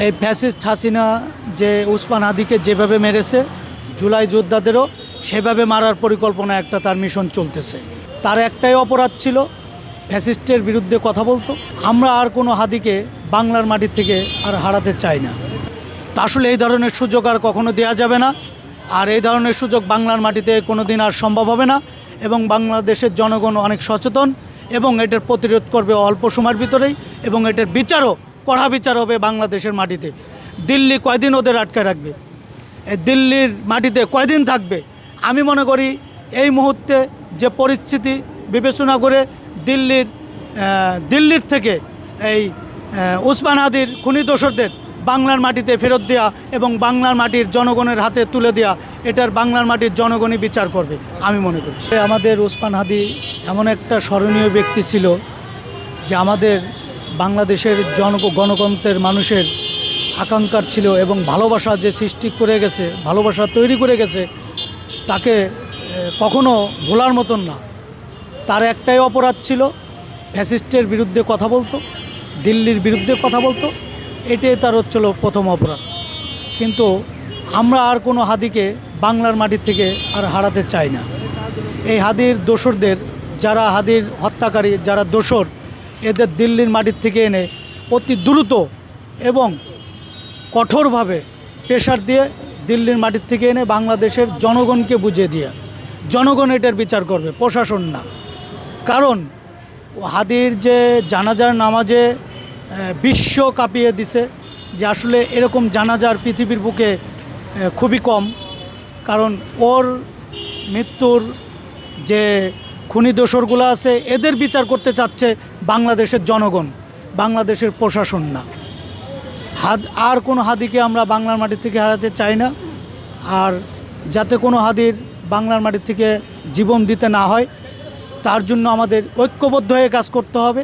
এই ফ্যাসিস্ট হাসিনা যে উসমান হাদিকে যেভাবে মেরেছে, জুলাই যোদ্ধাদেরও সেভাবে মারার পরিকল্পনা একটা তার মিশন চলতেছে। তার একটাই অপরাধ ছিল, ফ্যাসিস্টের বিরুদ্ধে কথা বলতো। আমরা আর কোনো হাদিকে বাংলার মাটি থেকে আর হারাতে চাই না। তা আসলে এই ধরনের সুযোগ আর কখনো দেওয়া যাবে না। আর এই ধরনের সুযোগ বাংলার মাটিতে কোনো দিন আর সম্ভব হবে না। এবং বাংলাদেশের জনগণ অনেক সচেতন এবং এটার প্রতিরোধ করবে অল্প সময়ের ভিতরেই, এবং এটার বিচারও কড়া বিচার হবে বাংলাদেশের মাটিতে। দিল্লি কয়দিন ওদের আটকে রাখবে? এই দিল্লির মাটিতে কয়দিন থাকবে? আমি মনে করি এই মুহূর্তে যে পরিস্থিতি বিবেচনা করে দিল্লির থেকে এই উসমান হাদির খুনি দোসরদের বাংলার মাটিতে ফেরত দেওয়া এবং বাংলার মাটির জনগণের হাতে তুলে দেওয়া, এটার বাংলার মাটির জনগণই বিচার করবে আমি মনে করি। আমাদের উসমান হাদি এমন একটা স্মরণীয় ব্যক্তি ছিল যে আমাদের বাংলাদেশের গণতন্ত্রের মানুষের আকাঙ্ক্ষার ছিল এবং ভালোবাসা যে সৃষ্টি করে গেছে, ভালোবাসা তৈরি করে গেছে, তাকে কখনো ভোলার মতন না। তার একটাই অপরাধ ছিল, ফ্যাসিস্টের বিরুদ্ধে কথা বলতো, দিল্লির বিরুদ্ধে কথা বলতো। এটাই তার হচ্ছিল প্রথম অপরাধ। কিন্তু আমরা আর কোনো হাদিকে বাংলার মাটি থেকে আর হারাতে চাই না। এই হাদির দোসরদের, যারা হাদির হত্যাকারী, যারা দোসর, এদের দিল্লির মাটির থেকে এনে অতি দ্রুত এবং কঠোরভাবে প্রেশার দিয়ে দিল্লির মাটির থেকে এনে বাংলাদেশের জনগণকে বুঝিয়ে দিয়ে জনগণ এটার বিচার করবে, প্রশাসন না। কারণ হাদির যে জানাজার নামাজে বিশ্ব কাঁপিয়ে দিছে, যে আসলে এরকম জানাজার পৃথিবীর বুকে খুবই কম। কারণ ওর মৃত্যুর যে খুনি দোসরগুলো আছে, এদের বিচার করতে চাচ্ছে বাংলাদেশের জনগণ, বাংলাদেশের প্রশাসন না। আর কোনো হাদিকে আমরা বাংলার মাটি থেকে হারাতে চাই না। আর যাতে কোনো হাদির বাংলার মাটি থেকে জীবন দিতে না হয়, তার জন্য আমাদের ঐক্যবদ্ধ হয়ে কাজ করতে হবে।